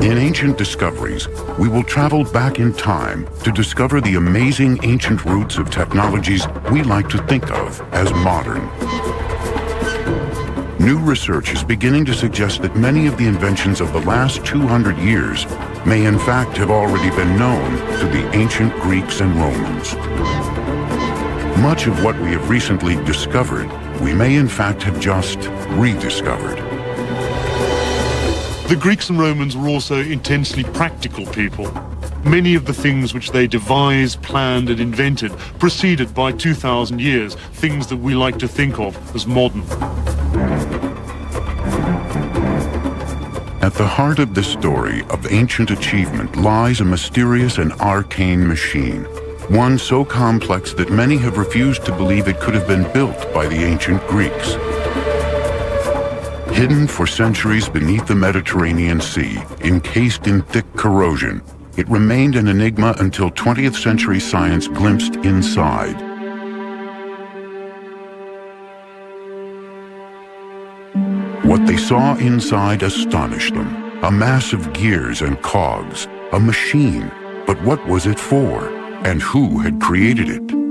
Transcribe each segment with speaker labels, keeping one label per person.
Speaker 1: In Ancient Discoveries, we will travel back in time to discover the amazing ancient roots of technologies we like to think of as modern. New research is beginning to suggest that many of the inventions of the last 200 years may in fact have already been known to the ancient Greeks and Romans. Much of what we have recently discovered, we may in fact have just rediscovered.
Speaker 2: The Greeks and Romans were also intensely practical people. Many of the things which they devised, planned, and invented proceeded by 2,000 years, things that we like to think of as modern.
Speaker 1: At the heart of this story of ancient achievement lies a mysterious and arcane machine, one so complex that many have refused to believe it could have been built by the ancient Greeks. Hidden for centuries beneath the Mediterranean Sea, encased in thick corrosion, it remained an enigma until 20th century science glimpsed inside. What they saw inside astonished them. A mass of gears and cogs, a machine. But what was it for? And who had created it?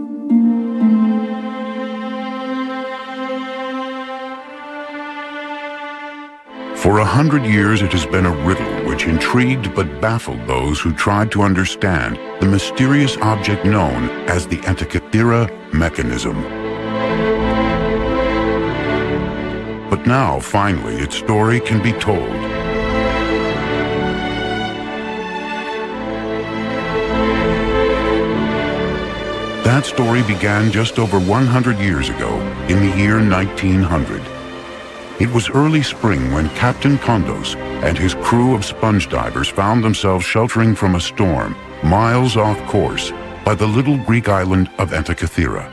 Speaker 1: For 100 years it has been a riddle which intrigued but baffled those who tried to understand the mysterious object known as the Antiquity mechanism. But now, finally, its story can be told. That story began just over 100 years ago, in the year 1900. It was early spring when Captain Kondos and his crew of sponge divers found themselves sheltering from a storm miles off course by the little Greek island of Antikythera.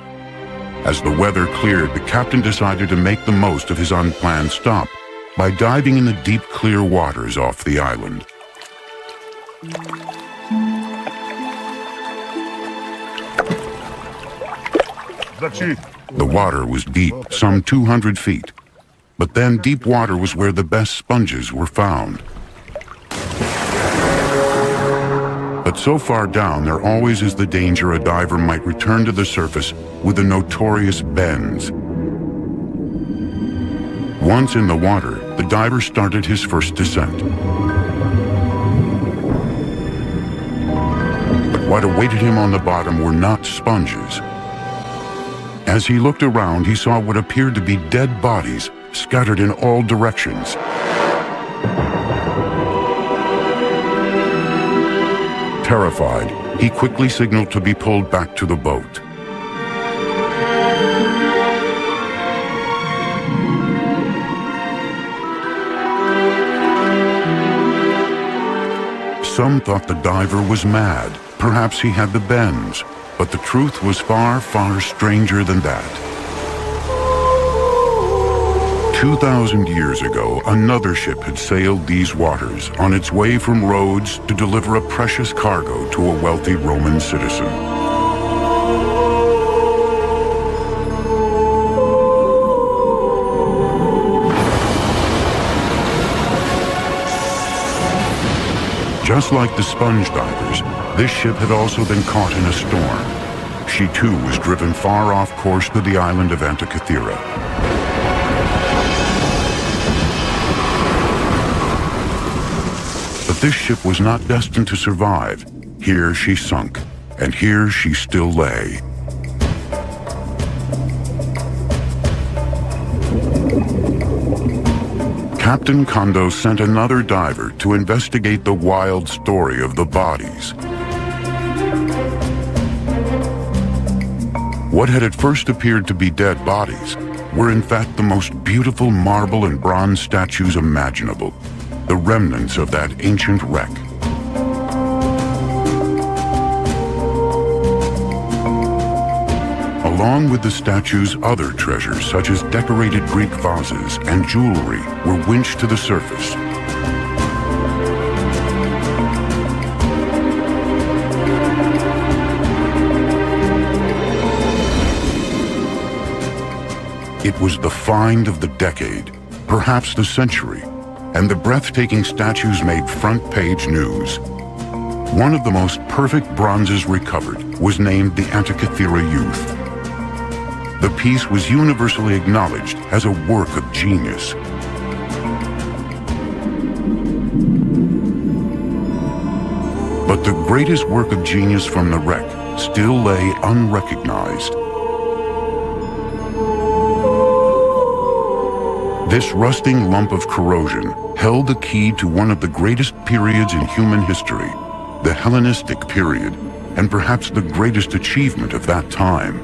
Speaker 1: As the weather cleared, the captain decided to make the most of his unplanned stop by diving in the deep, clear waters off the island. The water was deep, some 200 feet. But then deep water was where the best sponges were found. But so far down, there always is the danger a diver might return to the surface with the notorious bends. Once in the water, the diver started his first descent. But what awaited him on the bottom were not sponges. As he looked around, he saw what appeared to be dead bodies scattered in all directions. Terrified, he quickly signaled to be pulled back to the boat. Some thought the diver was mad. Perhaps he had the bends. But the truth was far, far stranger than that. 2,000 years ago, another ship had sailed these waters on its way from Rhodes to deliver a precious cargo to a wealthy Roman citizen. Just like the sponge divers, this ship had also been caught in a storm. She too was driven far off course to the island of Antikythera. But this ship was not destined to survive. Here she sunk, and here she still lay. Captain Kondos sent another diver to investigate the wild story of the bodies. What had at first appeared to be dead bodies were in fact the most beautiful marble and bronze statues imaginable, the remnants of that ancient wreck. Along with the statues, other treasures such as decorated Greek vases and jewelry were winched to the surface. It was the find of the decade, perhaps the century. and the breathtaking statues made front-page news. One of the most perfect bronzes recovered was named the Antikythera Youth. The piece was universally acknowledged as a work of genius. But the greatest work of genius from the wreck still lay unrecognized. This rusting lump of corrosion held the key to one of the greatest periods in human history, the Hellenistic period, and perhaps the greatest achievement of that time.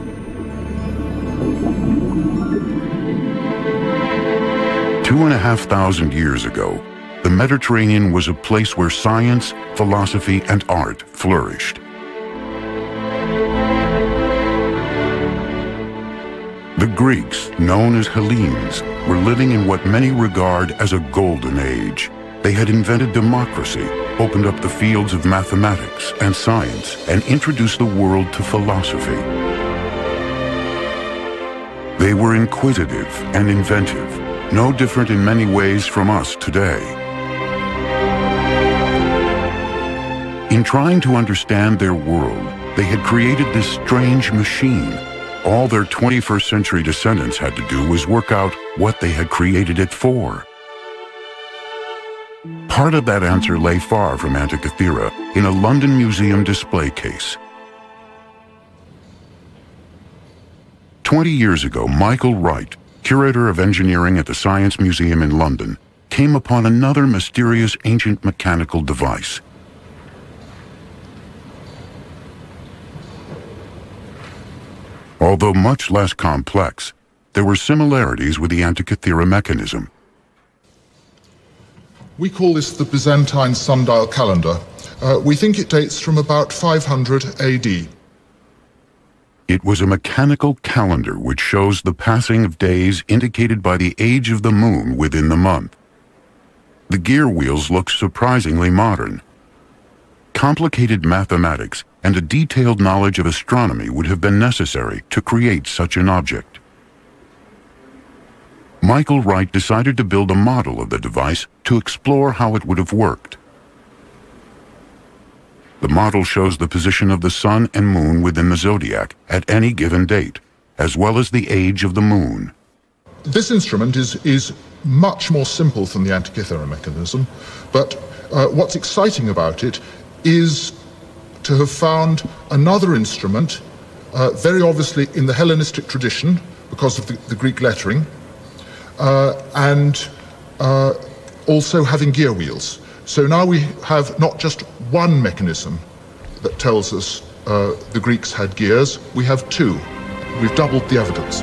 Speaker 1: Two and a half thousand years ago, the Mediterranean was a place where science, philosophy, and art flourished. The Greeks, known as Hellenes, were living in what many regard as a golden age. They had invented democracy, opened up the fields of mathematics and science, and introduced the world to philosophy. They were inquisitive and inventive, no different in many ways from us today. In trying to understand their world, they had created this strange machine. All their 21st century descendants had to do was work out what they had created it for. Part of that answer lay far from Antikythera in a London museum display case. 20 years ago, Michael Wright, curator of engineering at the Science Museum in London, came upon another mysterious ancient mechanical device. Although much less complex, there were similarities with the Antikythera mechanism.
Speaker 3: We call this the Byzantine sundial calendar. We think it dates from about 500 AD.
Speaker 1: It was a mechanical calendar which shows the passing of days indicated by the age of the moon within the month. The gear wheels look surprisingly modern. Complicated mathematics and a detailed knowledge of astronomy would have been necessary to create such an object. Michael Wright decided to build a model of the device to explore how it would have worked. The model shows the position of the sun and moon within the zodiac at any given date, as well as the age of the moon.
Speaker 3: This instrument is much more simple than the Antikythera mechanism, but what's exciting about it is to have found another instrument, very obviously in the Hellenistic tradition because of the Greek lettering, and also having gear wheels. So now we have not just one mechanism that tells us the Greeks had gears, we have two. We've doubled the evidence.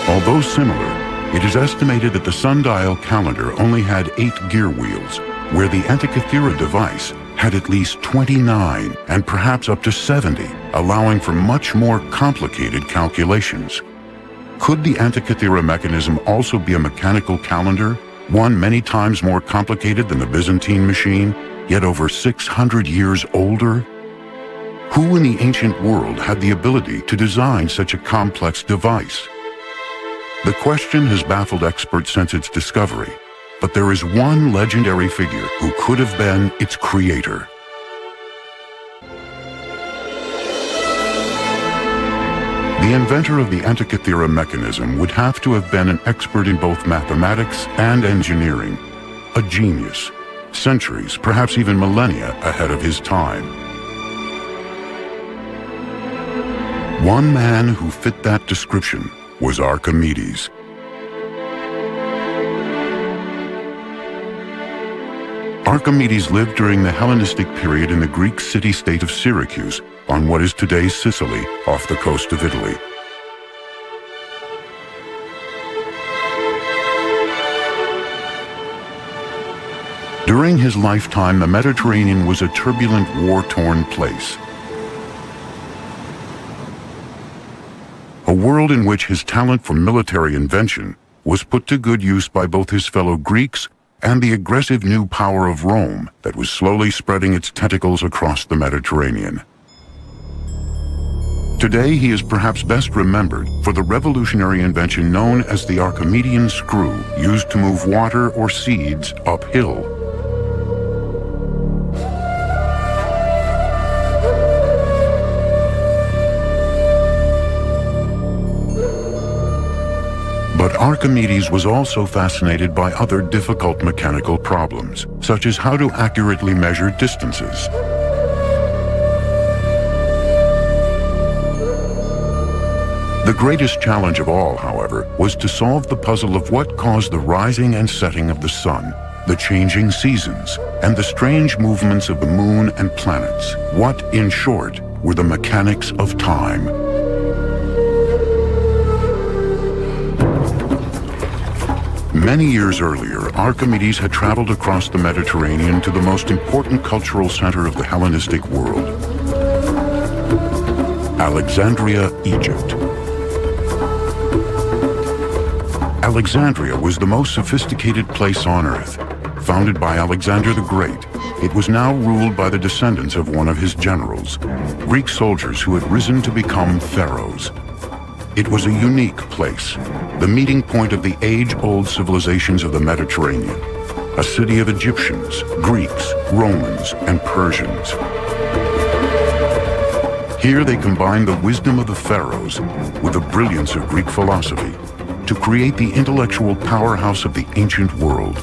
Speaker 1: Although similar, it is estimated that the sundial calendar only had 8 gear wheels, where the Antikythera device had at least 29 and perhaps up to 70, allowing for much more complicated calculations. Could the Antikythera mechanism also be a mechanical calendar, one many times more complicated than the Byzantine machine, yet over 600 years older? Who in the ancient world had the ability to design such a complex device? The question has baffled experts since its discovery, but there is one legendary figure who could have been its creator. The inventor of the Antikythera mechanism would have to have been an expert in both mathematics and engineering, a genius, centuries, perhaps even millennia ahead of his time. One man who fit that description was Archimedes. Archimedes lived during the Hellenistic period in the Greek city-state of Syracuse, on what is today Sicily, off the coast of Italy. During his lifetime, the Mediterranean was a turbulent, war-torn place. A world in which his talent for military invention was put to good use by both his fellow Greeks and the aggressive new power of Rome that was slowly spreading its tentacles across the Mediterranean. Today, he is perhaps best remembered for the revolutionary invention known as the Archimedean screw, used to move water or seeds uphill. But Archimedes was also fascinated by other difficult mechanical problems, such as how to accurately measure distances. The greatest challenge of all, however, was to solve the puzzle of what caused the rising and setting of the sun, the changing seasons, and the strange movements of the moon and planets. What, in short, were the mechanics of time? Many years earlier, Archimedes had traveled across the Mediterranean to the most important cultural center of the Hellenistic world, Alexandria, Egypt. Alexandria was the most sophisticated place on earth. Founded by Alexander the Great, it was now ruled by the descendants of one of his generals, Greek soldiers who had risen to become pharaohs. It was a unique place, the meeting point of the age-old civilizations of the Mediterranean, a city of Egyptians, Greeks, Romans, and Persians. Here they combined the wisdom of the pharaohs with the brilliance of Greek philosophy to create the intellectual powerhouse of the ancient world.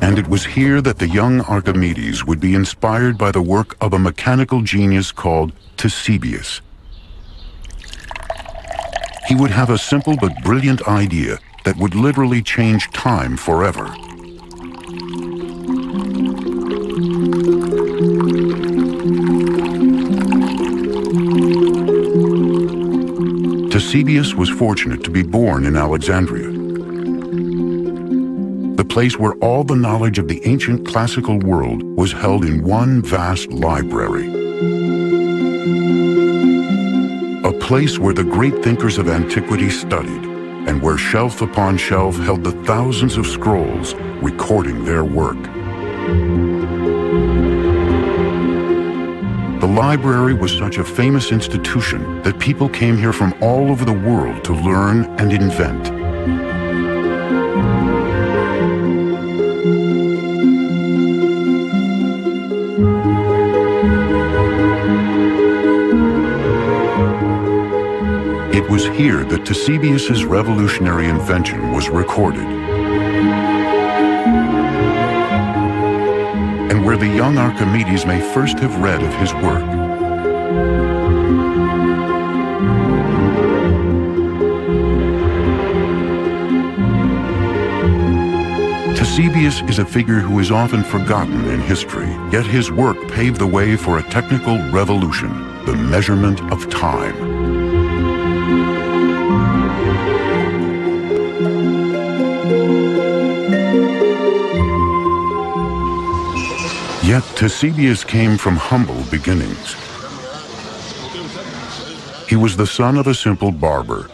Speaker 1: And it was here that the young Archimedes would be inspired by the work of a mechanical genius called Ctesibius. He would have a simple but brilliant idea that would literally change time forever. Ctesibius was fortunate to be born in Alexandria, the place where all the knowledge of the ancient classical world was held in one vast library. A place where the great thinkers of antiquity studied, and where shelf upon shelf held the thousands of scrolls recording their work. The library was such a famous institution that people came here from all over the world to learn and invent. It was here that Ctesibius' revolutionary invention was recorded, and where the young Archimedes may first have read of his work. Ctesibius is a figure who is often forgotten in history, yet his work paved the way for a technical revolution, the measurement of time. Yet Ctesibius came from humble beginnings. He was the son of a simple barber.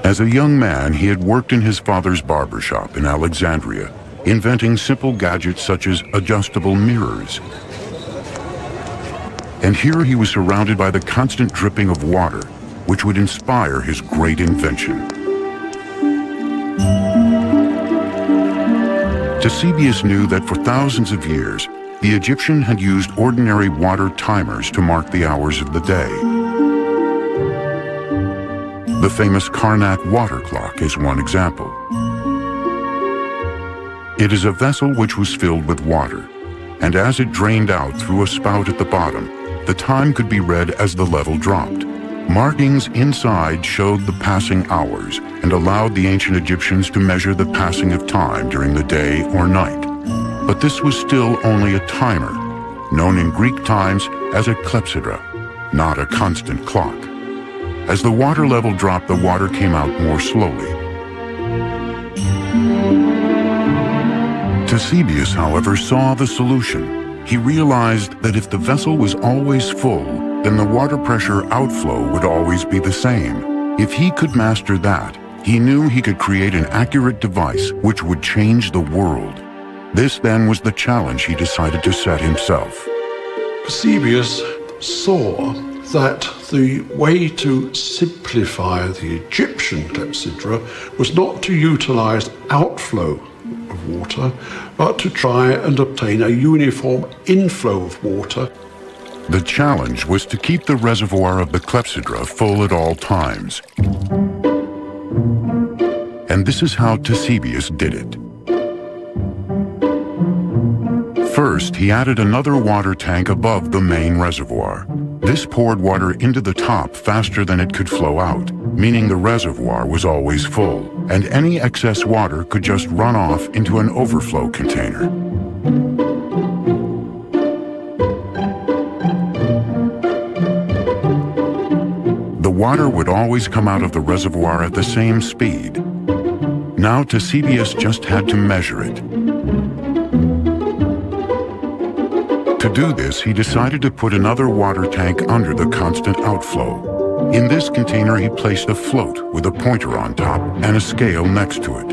Speaker 1: As a young man, he had worked in his father's barber shop in Alexandria, inventing simple gadgets such as adjustable mirrors. And here he was surrounded by the constant dripping of water, which would inspire his great invention. Ctesibius knew that for thousands of years, the Egyptian had used ordinary water timers to mark the hours of the day. The famous Karnak water clock is one example. It is a vessel which was filled with water, and as it drained out through a spout at the bottom, the time could be read as the level dropped. Markings inside showed the passing hours and allowed the ancient Egyptians to measure the passing of time during the day or night. But this was still only a timer, known in Greek times as a clepsydra, not a constant clock. As the water level dropped, the water came out more slowly. Ctesibius, however, saw the solution. He realized that if the vessel was always full, then the water pressure outflow would always be the same. If he could master that, He knew he could create an accurate device which would change the world. This then was the challenge he decided to set himself.
Speaker 4: Eusebius saw that the way to simplify the Egyptian clepsydra was not to utilize outflow of water, but to try and obtain a uniform inflow of water.
Speaker 1: The challenge was to keep the reservoir of the clepsydra full at all times. And this is how Eusebius did it. First, he added another water tank above the main reservoir. This poured water into the top faster than it could flow out, meaning the reservoir was always full, and any excess water could just run off into an overflow container. The water would always come out of the reservoir at the same speed. Now Eusebius just had to measure it. To do this, he decided to put another water tank under the constant outflow. In this container, he placed a float with a pointer on top and a scale next to it.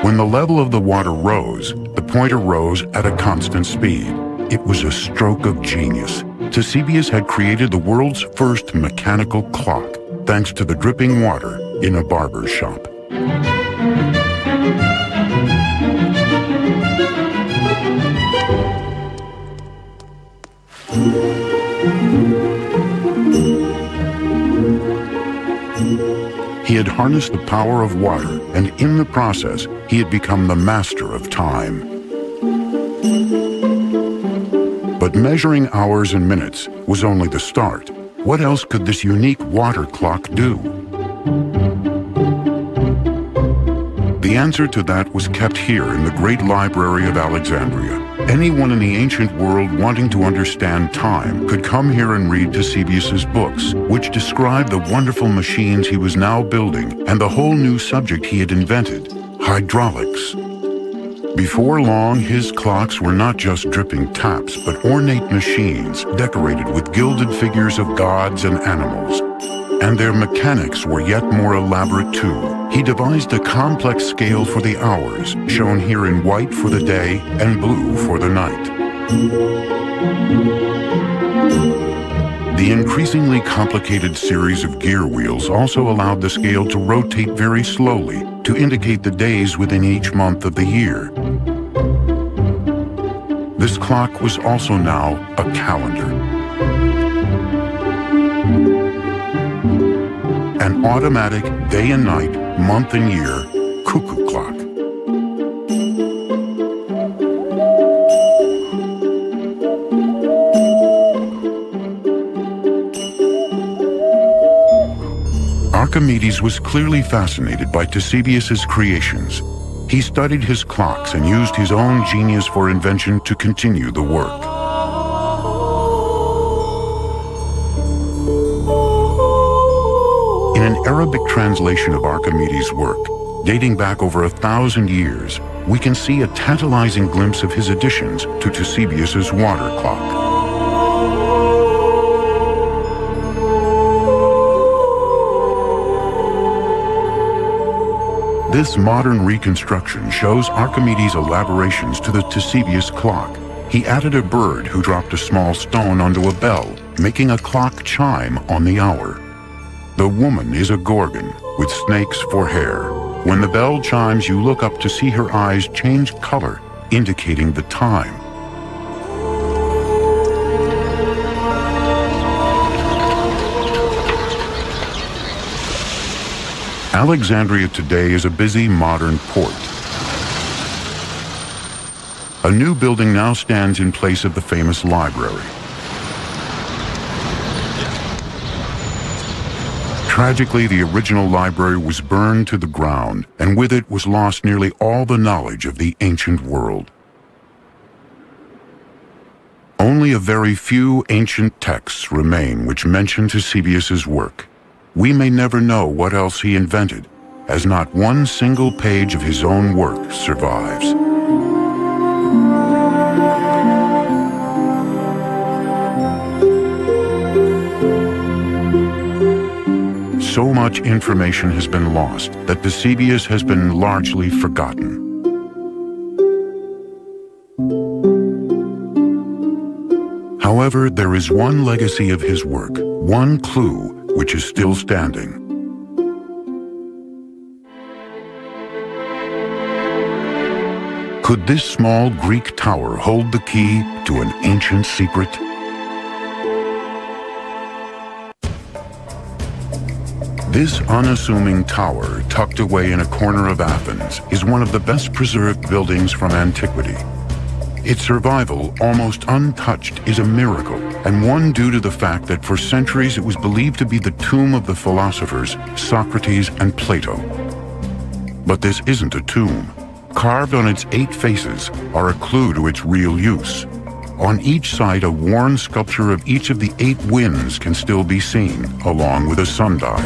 Speaker 1: When the level of the water rose, the pointer rose at a constant speed. It was a stroke of genius. Eusebius had created the world's first mechanical clock, thanks to the dripping water in a barber's shop. He had harnessed the power of water, and in the process, he had become the master of time. But measuring hours and minutes was only the start. What else could this unique water clock do? The answer to that was kept here in the great library of Alexandria. Anyone in the ancient world wanting to understand time could come here and read Eusebius's books, which describe the wonderful machines he was now building and the whole new subject he had invented, hydraulics. Before long, his clocks were not just dripping taps, but ornate machines decorated with gilded figures of gods and animals. And their mechanics were yet more elaborate too. He devised a complex scale for the hours, shown here in white for the day and blue for the night. The increasingly complicated series of gear wheels also allowed the scale to rotate very slowly to indicate the days within each month of the year. This clock was also now a calendar. An automatic day and night, month and year cuckoo clock. Archimedes was clearly fascinated by Eusebius's creations. He studied his clocks and used his own genius for invention to continue the work. In an Arabic translation of Archimedes' work, dating back over 1,000 years, we can see a tantalizing glimpse of his additions to Eusebius's water clock. This modern reconstruction shows Archimedes' elaborations to the Eusebius clock. He added a bird who dropped a small stone onto a bell, making a clock chime on the hour. The woman is a gorgon with snakes for hair. When the bell chimes, you look up to see her eyes change color, indicating the time. Alexandria today is a busy modern port. A new building now stands in place of the famous library. Tragically, the original library was burned to the ground, and with it was lost nearly all the knowledge of the ancient world. Only a very few ancient texts remain which mention Eusebius's work. We may never know what else he invented, as not one single page of his own work survives. so much information has been lost that Eusebius has been largely forgotten. However, there is one legacy of his work, one clue which is still standing. Could this small Greek tower hold the key to an ancient secret? This unassuming tower, tucked away in a corner of Athens, is one of the best preserved buildings from antiquity. Its survival, almost untouched, is a miracle, and one due to the fact that for centuries it was believed to be the tomb of the philosophers Socrates and Plato. But this isn't a tomb. Carved on its 8 faces are a clue to its real use. On each side, a worn sculpture of each of the 8 winds can still be seen, along with a sundial.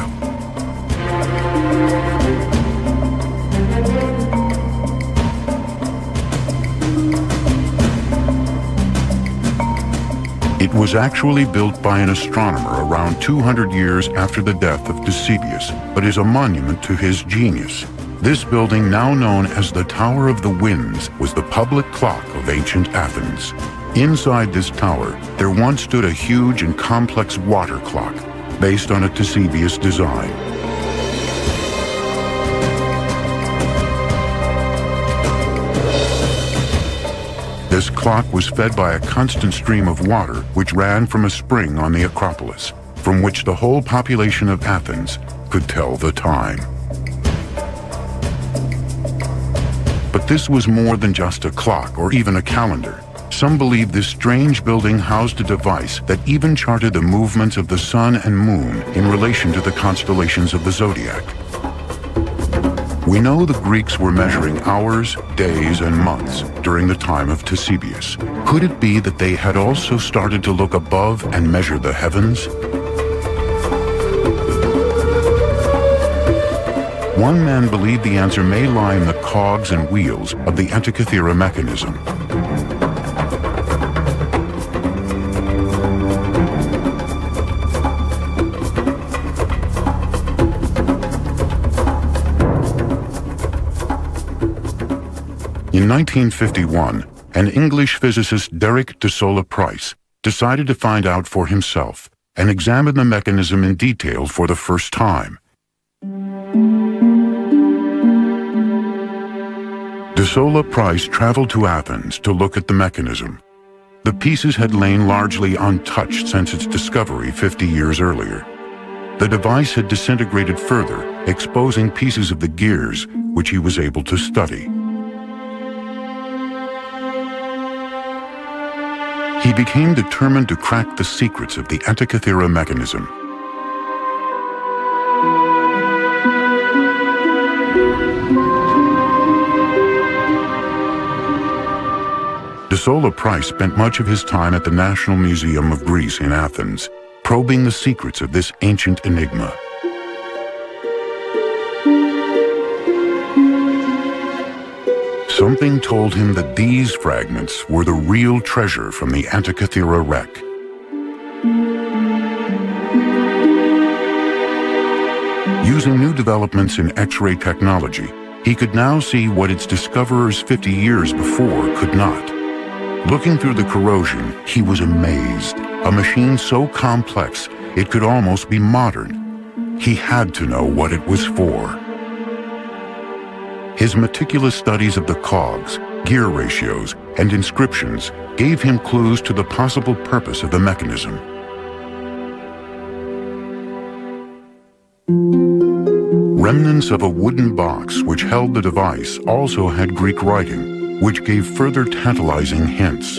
Speaker 1: It was actually built by an astronomer around 200 years after the death of Eusebius, but is a monument to his genius. This building, now known as the Tower of the Winds, was the public clock of ancient Athens. Inside this tower, there once stood a huge and complex water clock, based on a Eusebius design. This clock was fed by a constant stream of water which ran from a spring on the Acropolis, from which the whole population of Athens could tell the time. But this was more than just a clock or even a calendar. Some believe this strange building housed a device that even charted the movements of the sun and moon in relation to the constellations of the zodiac. We know the Greeks were measuring hours, days, and months during the time of Eusebius. Could it be that they had also started to look above and measure the heavens? One man believed the answer may lie in the cogs and wheels of the Antikythera mechanism. In 1951, an English physicist, Derek de Sola Price, decided to find out for himself and examine the mechanism in detail for the first time. De Sola Price traveled to Athens to look at the mechanism. The pieces had lain largely untouched since its discovery 50 years earlier. The device had disintegrated further, exposing pieces of the gears, which he was able to study. He became determined to crack the secrets of the Antikythera mechanism. De Sola Price spent much of his time at the National Museum of Greece in Athens, probing the secrets of this ancient enigma. Something told him that these fragments were the real treasure from the Antikythera wreck. Using new developments in X-ray technology, he could now see what its discoverers 50 years before could not. Looking through the corrosion, he was amazed. A machine so complex, it could almost be modern. He had to know what it was for. His meticulous studies of the cogs, gear ratios, and inscriptions gave him clues to the possible purpose of the mechanism. Remnants of a wooden box which held the device also had Greek writing, which gave further tantalizing hints.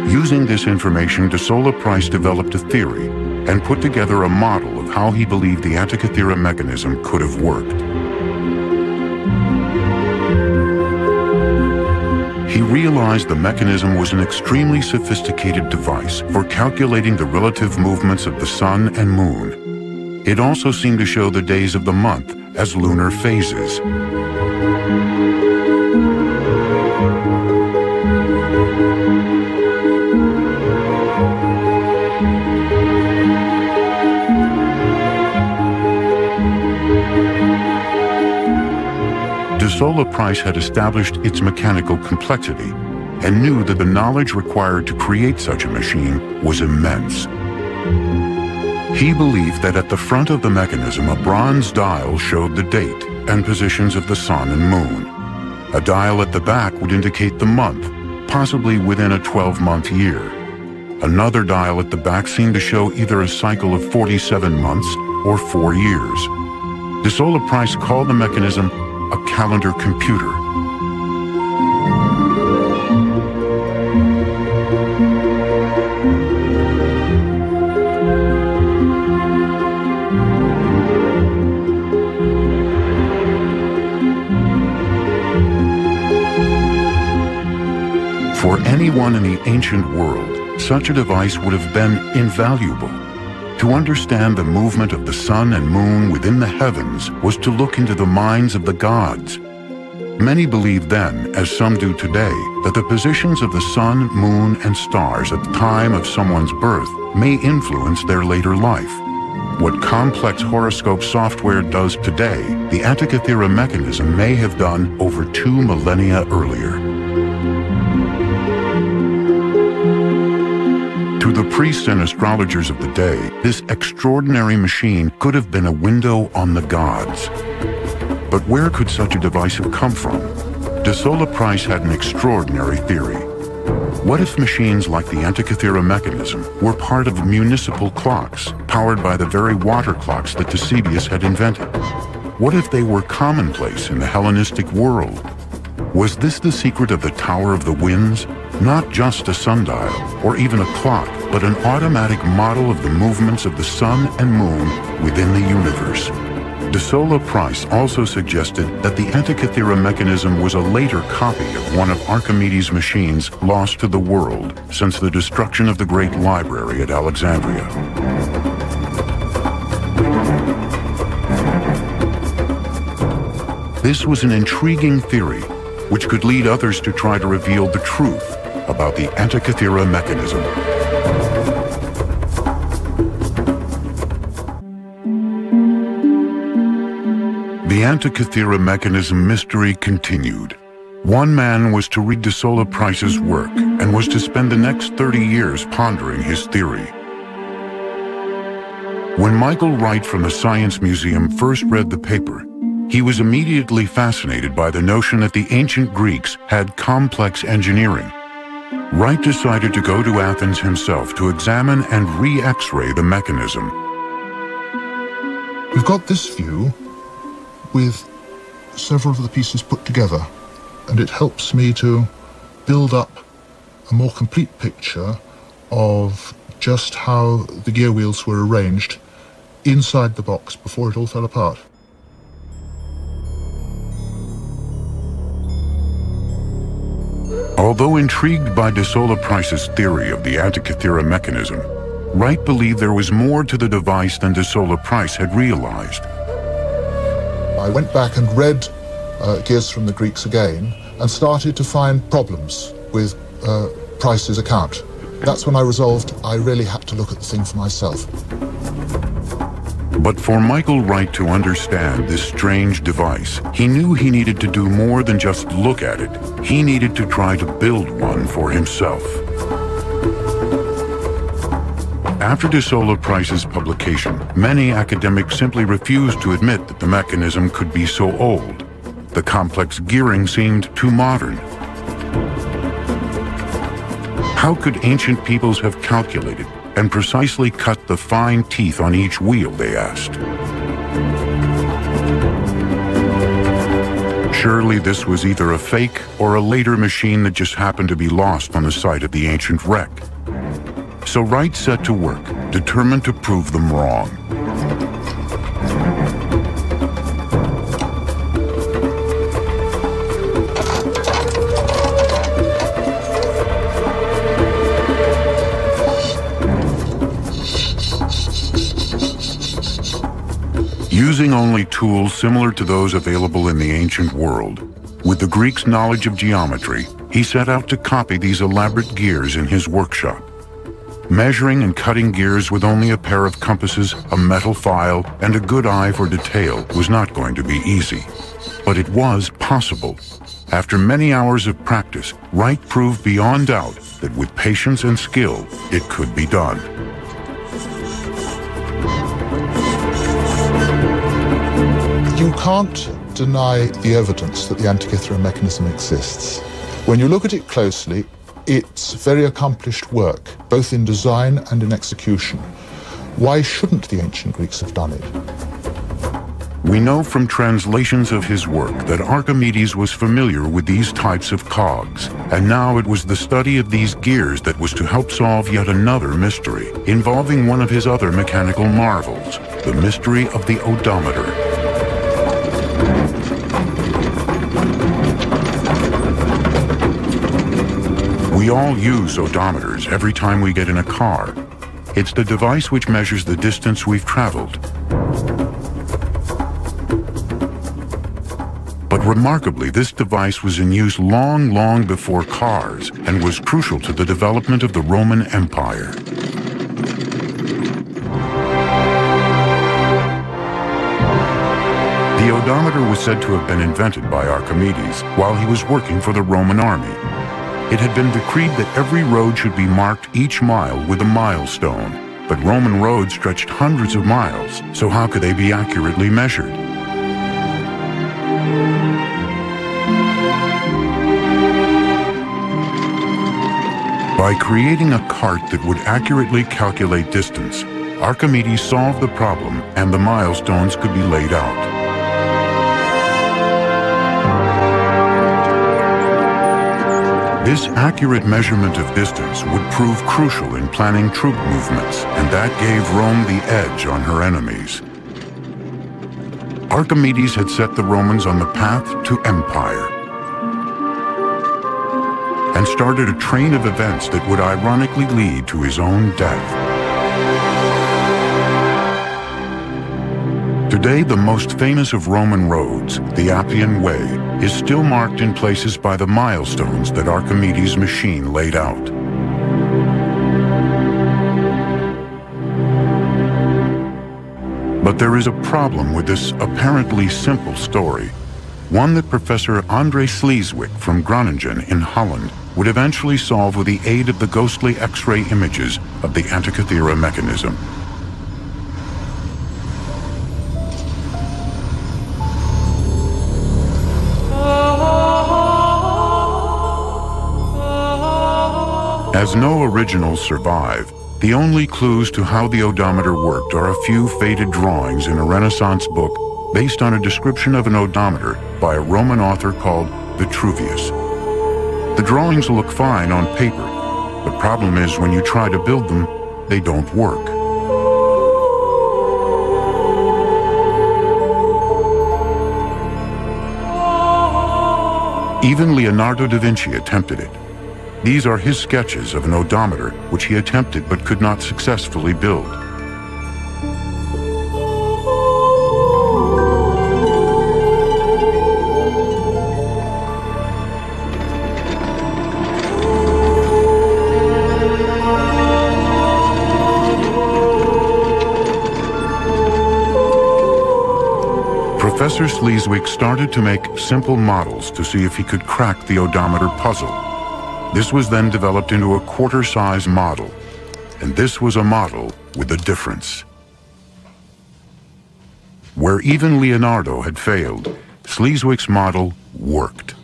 Speaker 1: Using this information, de Sola Price developed a theory and put together a model of how he believed the Antikythera mechanism could have worked. He realized the mechanism was an extremely sophisticated device for calculating the relative movements of the sun and moon. It also seemed to show the days of the month as lunar phases. de Sola Price had established its mechanical complexity and knew that the knowledge required to create such a machine was immense. He believed that at the front of the mechanism, a bronze dial showed the date and positions of the sun and moon. A dial at the back would indicate the month, possibly within a 12-month year. Another dial at the back seemed to show either a cycle of 47 months or 4 years. De Sola Price called the mechanism a calendar computer. For anyone in the ancient world, such a device would have been invaluable. To understand the movement of the sun and moon within the heavens was to look into the minds of the gods. Many believed then, as some do today, that the positions of the sun, moon, and stars at the time of someone's birth may influence their later life. What complex horoscope software does today, the Antikythera mechanism may have done over 2 millennia earlier. To the priests and astrologers of the day, this extraordinary machine could have been a window on the gods. But where could such a device have come from? De Sola Price had an extraordinary theory. What if machines like the Antikythera mechanism were part of municipal clocks, powered by the very water clocks that Eusebius had invented? What if they were commonplace in the Hellenistic world? Was this the secret of the Tower of the Winds? Not just a sundial or even a clock, but an automatic model of the movements of the sun and moon within the universe. De Sola Price also suggested that the Antikythera mechanism was a later copy of one of Archimedes' machines lost to the world since the destruction of the Great Library at Alexandria. This was an intriguing theory, which could lead others to try to reveal the truth about the Antikythera mechanism. The Antikythera mechanism mystery continued. One man was to read de Sola Price's work and was to spend the next 30 years pondering his theory. When Michael Wright from the Science Museum first read the paper, he was immediately fascinated by the notion that the ancient Greeks had complex engineering. Wright decided to go to Athens himself to examine and re-X-ray the mechanism.
Speaker 3: We've got this view with several of the pieces put together, and it helps me to build up a more complete picture of just how the gear wheels were arranged inside the box before it all fell apart.
Speaker 1: Although intrigued by de Sola Price's theory of the Antikythera mechanism, Wright believed there was more to the device than de Sola Price had realized.
Speaker 3: I went back and read Gears from the Greeks again and started to find problems with Price's account. That's when I resolved I really had to look at the thing for myself.
Speaker 1: But for Michael Wright to understand this strange device, he knew he needed to do more than just look at it. He needed to try to build one for himself. After de Sola Price's publication, many academics simply refused to admit that the mechanism could be so old. The complex gearing seemed too modern. How could ancient peoples have calculated and precisely cut the fine teeth on each wheel, they asked. Surely this was either a fake or a later machine that just happened to be lost on the site of the ancient wreck. So Wright set to work, determined to prove them wrong. Using only tools similar to those available in the ancient world, with the Greeks' knowledge of geometry, he set out to copy these elaborate gears in his workshop. Measuring and cutting gears with only a pair of compasses, a metal file, and a good eye for detail was not going to be easy. But it was possible. After many hours of practice, Wright proved beyond doubt that with patience and skill, it could be done.
Speaker 3: You can't deny the evidence that the Antikythera mechanism exists. When you look at it closely, it's very accomplished work, both in design and in execution. Why shouldn't the ancient Greeks have done it?
Speaker 1: We know from translations of his work that Archimedes was familiar with these types of cogs, and now it was the study of these gears that was to help solve yet another mystery, involving one of his other mechanical marvels, the mystery of the odometer. We all use odometers every time we get in a car. It's the device which measures the distance we've traveled. But remarkably, this device was in use long before cars and was crucial to the development of the Roman Empire. The odometer was said to have been invented by Archimedes while he was working for the Roman army. It had been decreed that every road should be marked each mile with a milestone, but Roman roads stretched hundreds of miles, so how could they be accurately measured? By creating a cart that would accurately calculate distance, Archimedes solved the problem and the milestones could be laid out. This accurate measurement of distance would prove crucial in planning troop movements, and that gave Rome the edge on her enemies. Archimedes had set the Romans on the path to empire and started a train of events that would ironically lead to his own death. Today, the most famous of Roman roads, the Appian Way, is still marked in places by the milestones that Archimedes' machine laid out. But there is a problem with this apparently simple story, one that Professor André Sleeswyck from Groningen in Holland would eventually solve with the aid of the ghostly X-ray images of the Antikythera mechanism. As no originals survive, the only clues to how the odometer worked are a few faded drawings in a Renaissance book based on a description of an odometer by a Roman author called Vitruvius. The drawings look fine on paper. The problem is when you try to build them, they don't work. Even Leonardo da Vinci attempted it. These are his sketches of an odometer, which he attempted but could not successfully build. Professor Sleeswyck started to make simple models to see if he could crack the odometer puzzle. This was then developed into a quarter-size model, and this was a model with a difference. Where even Leonardo had failed, Sleeswyck's model worked.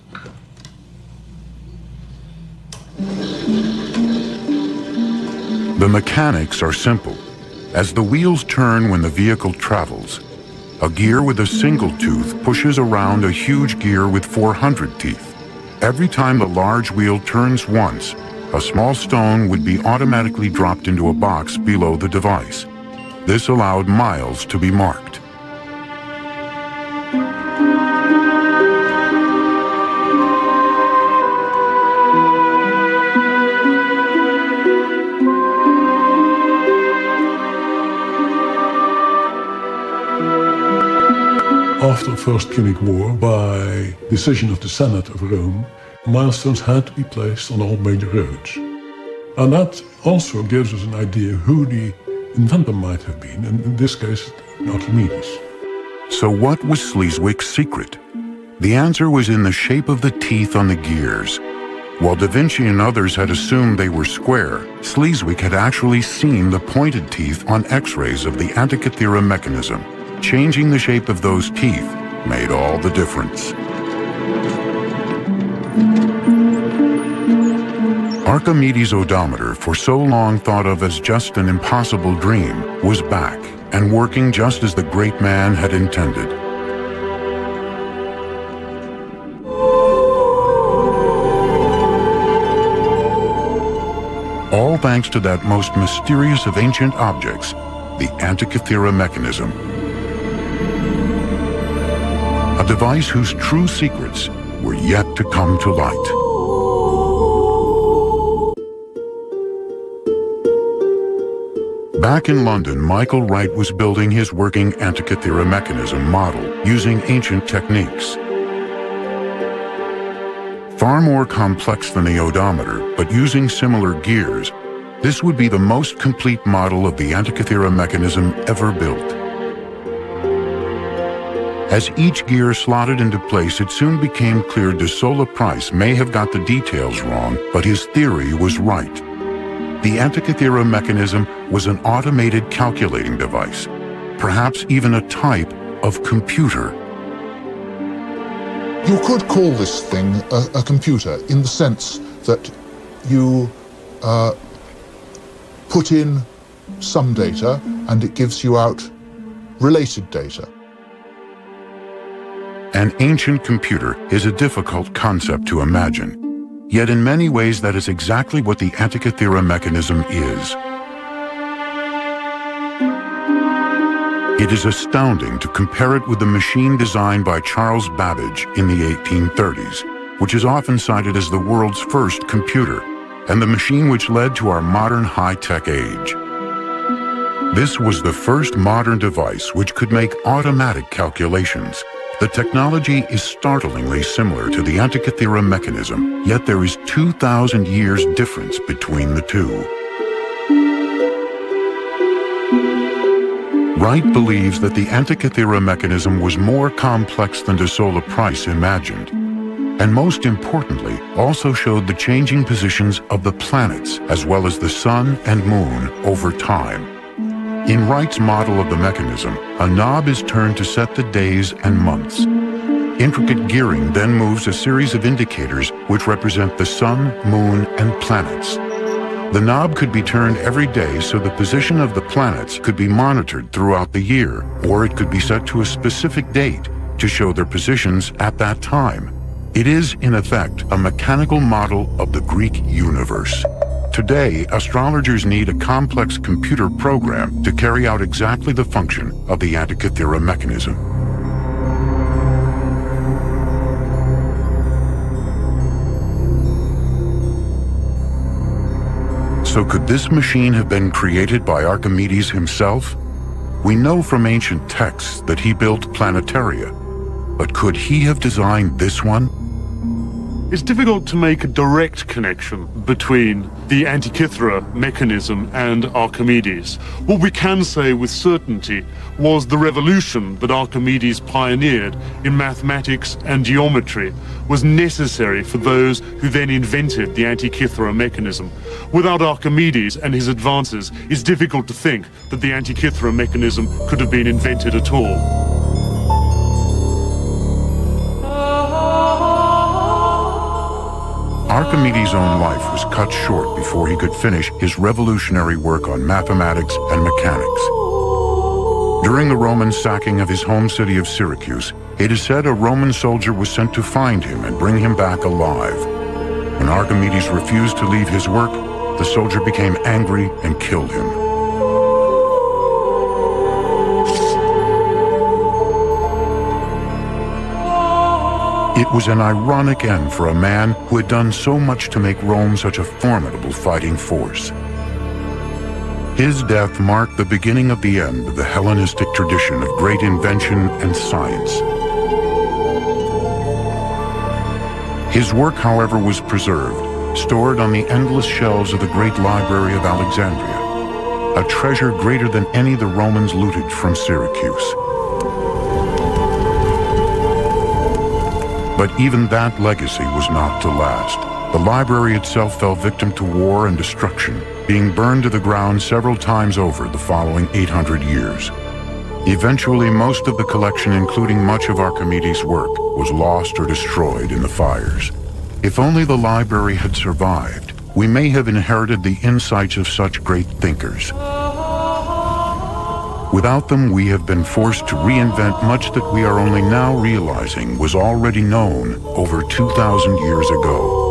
Speaker 1: The mechanics are simple. As the wheels turn when the vehicle travels, a gear with a single tooth pushes around a huge gear with 400 teeth. Every time the large wheel turns once, a small stone would be automatically dropped into a box below the device. This allowed miles to be marked.
Speaker 4: After the First Punic War, by decision of the Senate of Rome, milestones had to be placed on all major roads. And that also gives us an idea who the inventor might have been, and in this case, Archimedes.
Speaker 1: So what was Sleeswyck's secret? The answer was in the shape of the teeth on the gears. While Da Vinci and others had assumed they were square, Sleeswyk had actually seen the pointed teeth on X-rays of the Antikythera mechanism. Changing the shape of those teeth made all the difference. Archimedes' odometer, for so long thought of as just an impossible dream, was back and working just as the great man had intended. All thanks to that most mysterious of ancient objects, the Antikythera mechanism. A device whose true secrets were yet to come to light. Back in London, Michael Wright was building his working Antikythera mechanism model using ancient techniques. Far more complex than the odometer, but using similar gears, this would be the most complete model of the Antikythera mechanism ever built. As each gear slotted into place, it soon became clear de Sola Price may have got the details wrong, but his theory was right. The Antikythera mechanism was an automated calculating device, perhaps even a type of computer.
Speaker 3: You could call this thing a computer in the sense that you put in some data and it gives you out related data.
Speaker 1: An ancient computer is a difficult concept to imagine. Yet in many ways that is exactly what the Antikythera mechanism is. It is astounding to compare it with the machine designed by Charles Babbage in the 1830s, which is often cited as the world's first computer, and the machine which led to our modern high-tech age. This was the first modern device which could make automatic calculations. The technology is startlingly similar to the Antikythera mechanism, yet there is 2,000 years difference between the two. Wright believes that the Antikythera mechanism was more complex than de Sola Price imagined, and most importantly, also showed the changing positions of the planets as well as the sun and moon over time. In Wright's model of the mechanism, a knob is turned to set the days and months. Intricate gearing then moves a series of indicators which represent the sun, moon, and planets. The knob could be turned every day so the position of the planets could be monitored throughout the year, or it could be set to a specific date to show their positions at that time. It is, in effect, a mechanical model of the Greek universe. Today, astrologers need a complex computer program to carry out exactly the function of the Antikythera mechanism. So could this machine have been created by Archimedes himself? We know from ancient texts that he built planetaria, but could he have designed this one?
Speaker 2: It's difficult to make a direct connection between the Antikythera mechanism and Archimedes. What we can say with certainty was the revolution that Archimedes pioneered in mathematics and geometry was necessary for those who then invented the Antikythera mechanism. Without Archimedes and his advances, it's difficult to think that the Antikythera mechanism could have been invented at all.
Speaker 1: Archimedes' own life was cut short before he could finish his revolutionary work on mathematics and mechanics. During the Roman sacking of his home city of Syracuse, it is said a Roman soldier was sent to find him and bring him back alive. When Archimedes refused to leave his work, the soldier became angry and killed him. It was an ironic end for a man who had done so much to make Rome such a formidable fighting force. His death marked the beginning of the end of the Hellenistic tradition of great invention and science. His work, however, was preserved, stored on the endless shelves of the great library of Alexandria, a treasure greater than any the Romans looted from Syracuse. But even that legacy was not to last. The library itself fell victim to war and destruction, being burned to the ground several times over the following 800 years. Eventually, most of the collection, including much of Archimedes' work, was lost or destroyed in the fires. If only the library had survived, we may have inherited the insights of such great thinkers. Without them, we have been forced to reinvent much that we are only now realizing was already known over 2,000 years ago.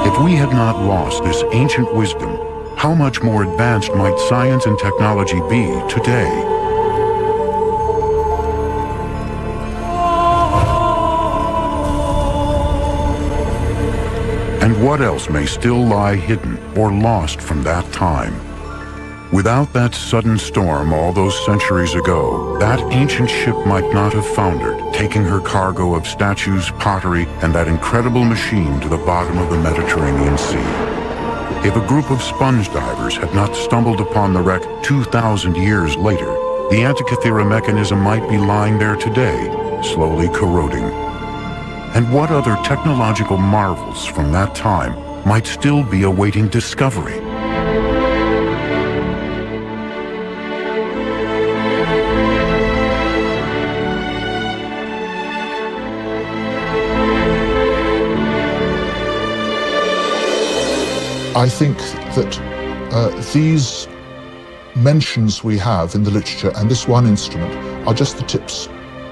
Speaker 1: If we had not lost this ancient wisdom, how much more advanced might science and technology be today? And what else may still lie hidden or lost from that time? Without that sudden storm all those centuries ago, that ancient ship might not have foundered, taking her cargo of statues, pottery, and that incredible machine to the bottom of the Mediterranean Sea. If a group of sponge divers had not stumbled upon the wreck 2,000 years later, the Antiquity mechanism might be lying there today, slowly corroding. And what other technological marvels from that time might still be awaiting discovery?
Speaker 3: I think that these mentions we have in the literature and this one instrument are just the tips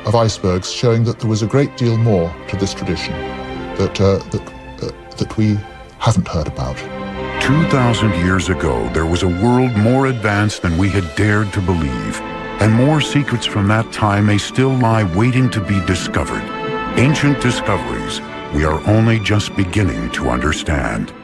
Speaker 3: of icebergs showing that there was a great deal more to this tradition that we haven't heard about.
Speaker 1: 2,000 years ago, there was a world more advanced than we had dared to believe, and more secrets from that time may still lie waiting to be discovered. Ancient discoveries we are only just beginning to understand.